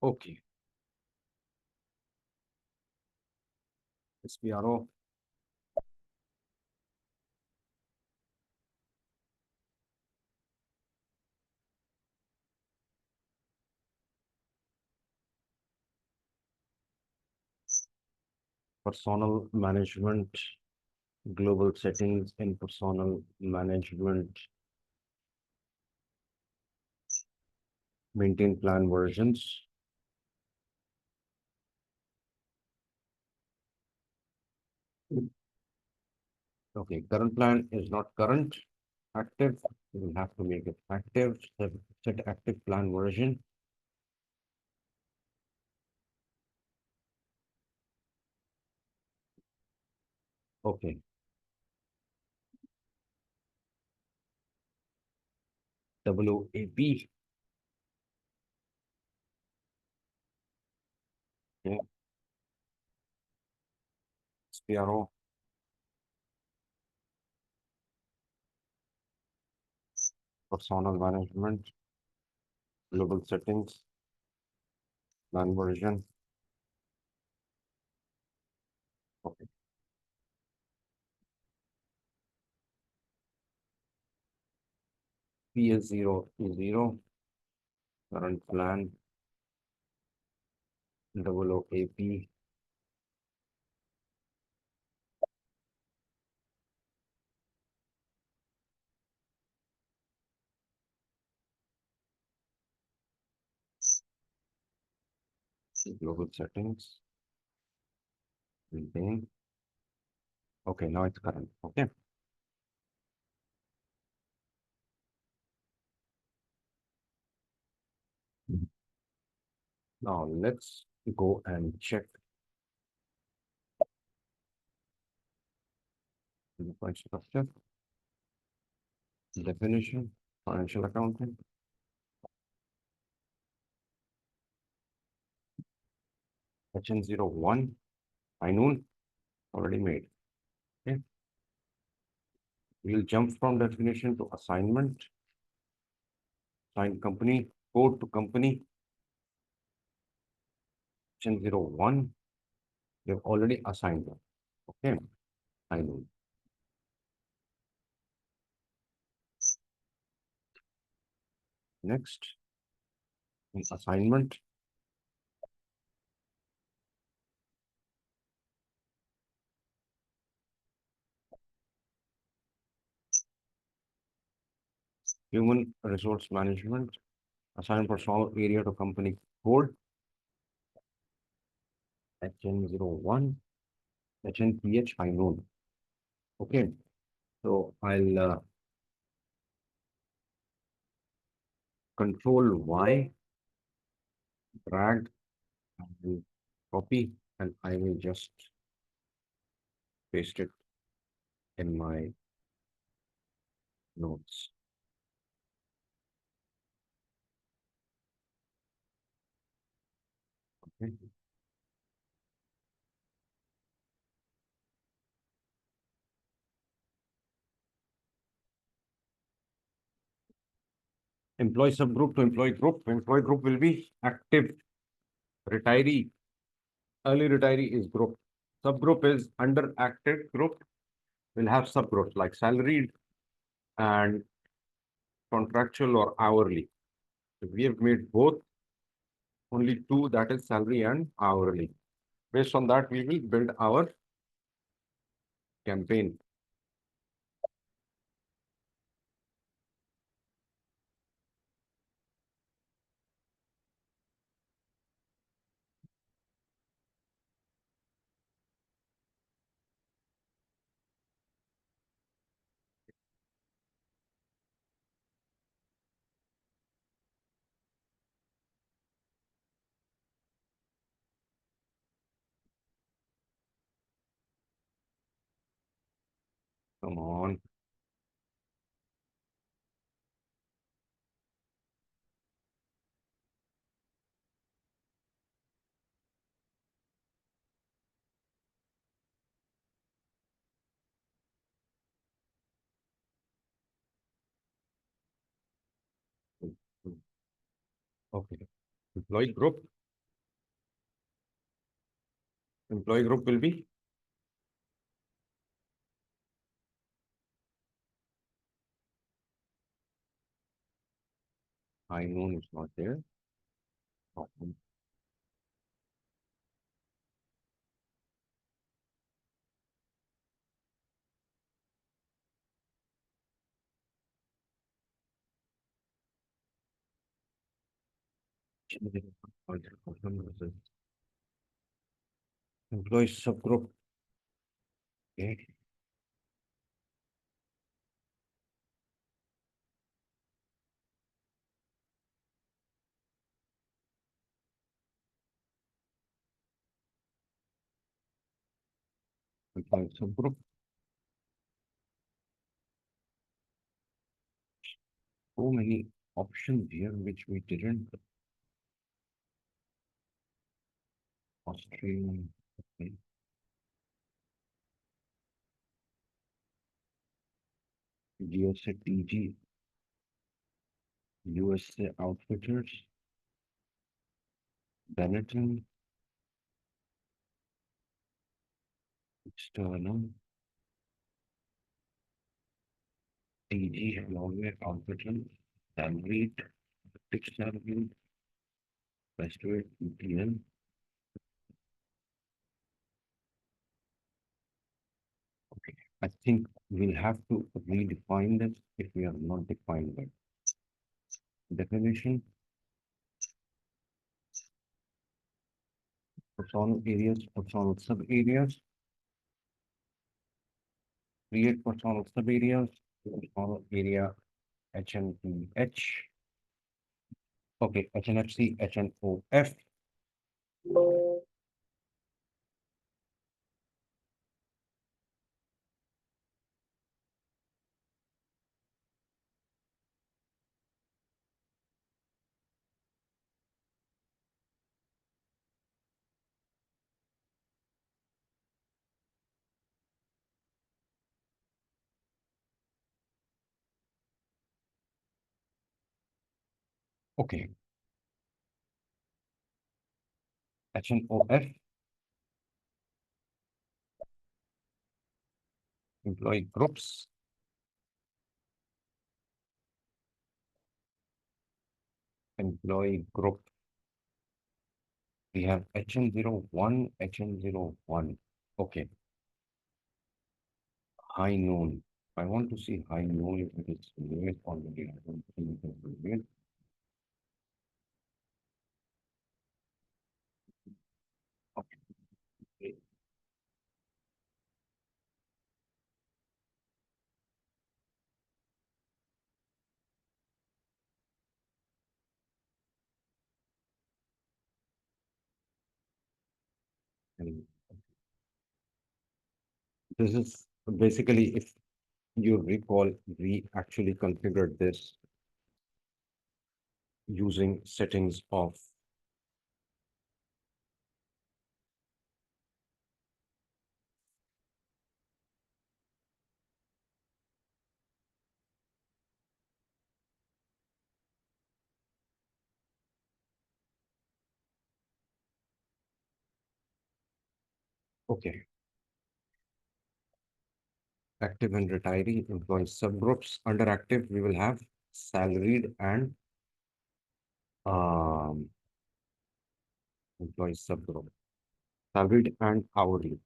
Okay. SPRO. Personnel management, global settings in personnel management, maintain plan versions. Okay, current plan is not current, active. We will have to make it active. Set active plan version. Okay. WAP. Okay. SPRO. Personnel management, global settings, plan version. Okay. PS0 is 0. Current plan, WAP. Global settings, maintain. Okay, now it's current. Okay. Now let's go and check the point structure, definition, financial accounting, HN01, Ainun, already made. Okay. We'll jump from definition to assignment, assign company, code to company, HN01. We have already assigned them. Okay. Ainun. Next, in assignment, human resource management, assign personnel area to company code, HN01, HNPH Ainun. Okay. So I'll control Y, drag, and copy, and I will just paste it in my notes. Okay. Employee subgroup to employee group. Employee group will be active, retiree, early retiree is group. Subgroup is under active group. We'll have subgroups like salaried and contractual or hourly. So we have made both, only two, that is salary and hourly. Based on that, we will build our campaign. Come on. Okay. Employee group. Employee group will be I known is not there. Okay. Employee subgroup. Okay. Employee subgroup. So many options here which we didn't. Austrian. Okay. USA TG. USA Outfitters. Benetton. External. TG. Norway Outfitters. Salaried. Fixed salary. Westward. EPN. Okay. I think we'll have to redefine this if we are not defined by definition. Personal areas, personal sub areas, create personal sub areas, personal area HNPH. Okay, HNFC, HNOF. Okay, HNOF, employee groups, employee group. We have HN01, HN01. Okay, high noon. I want to see high noon if it is made already. I don't think it is made. Okay. And this is basically, if you recall, we actually configured this using settings of, okay, active and retiree employee subgroups. Under active, we will have salaried and employee subgroup, salaried and hourly.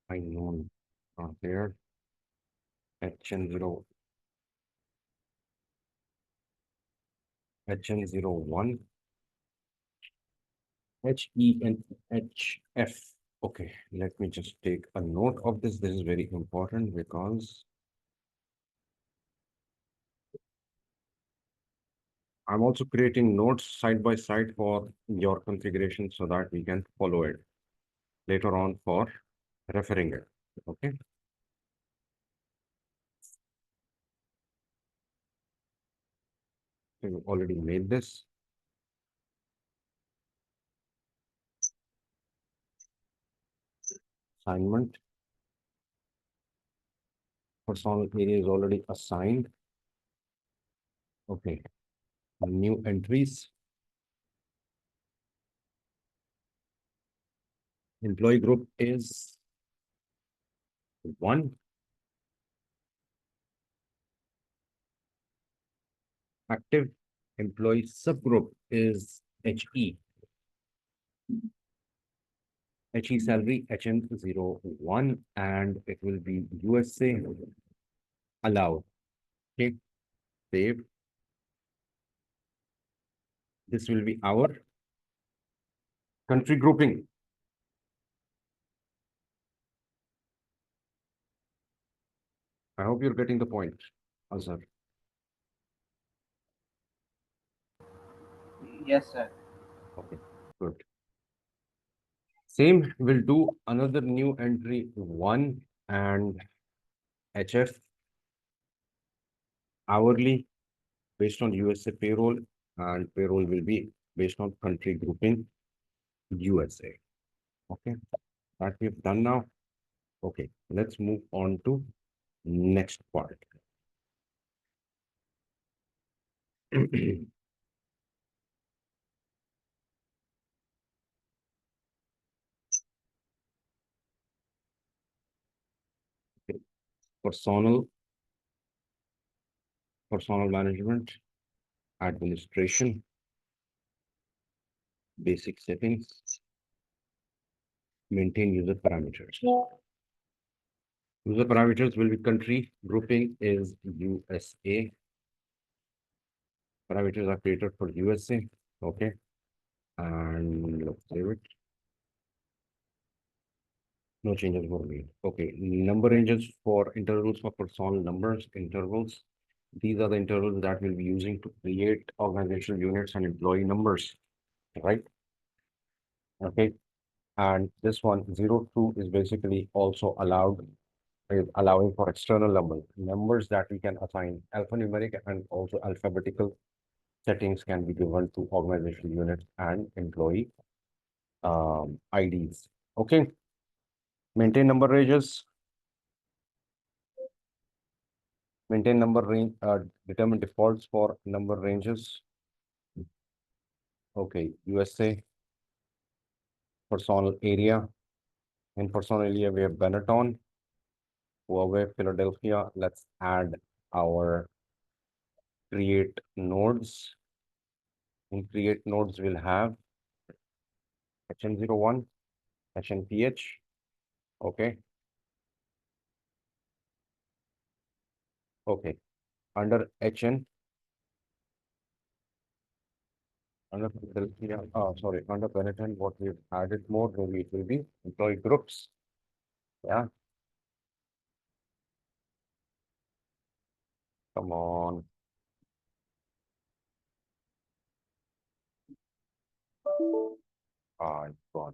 I know not there. HN0, HN01, HENHF. Okay, let me just take a note of this. This is very important because I'm also creating notes side by side for your configuration so that we can follow it later on for referring it. Okay. So you already made this assignment. Personnel area is already assigned. Okay. New entries. Employee group is 1. Active employee subgroup is HE. HE salary HN01, and it will be USA allowed. Okay, save. This will be our country grouping. I hope you're getting the point, Azhar. Yes, sir. Okay, good. Same, we'll do another new entry 1 and HF hourly based on USA payroll, and payroll will be based on country grouping USA. Okay, that we've done now. Okay, let's move on to next part. Personnel, personnel management, administration, basic settings, maintain user parameters. User parameters will be country grouping is USA. Parameters are created for USA. Okay, and let's save it. No changes were made. Okay, number ranges for intervals for personnel numbers, intervals. These are the intervals that we'll be using to create organizational units and employee numbers, right? Okay, and this one 02 is basically also allowed, is allowing for external numbers that we can assign alphanumeric and also alphabetical settings can be given to organizational units and employee IDs. Okay, maintain number ranges. Maintain number range, determine defaults for number ranges. Okay, USA, personnel area. In personnel area, we have Benetton, Huawei, Philadelphia. Let's add our create nodes. In create nodes, we'll have HN01, HNPH. Okay. Okay. Under HN, under Philadelphia, sorry, under Benetton, what we've added more, maybe it will be employee groups. Yeah. Come on. It's gone.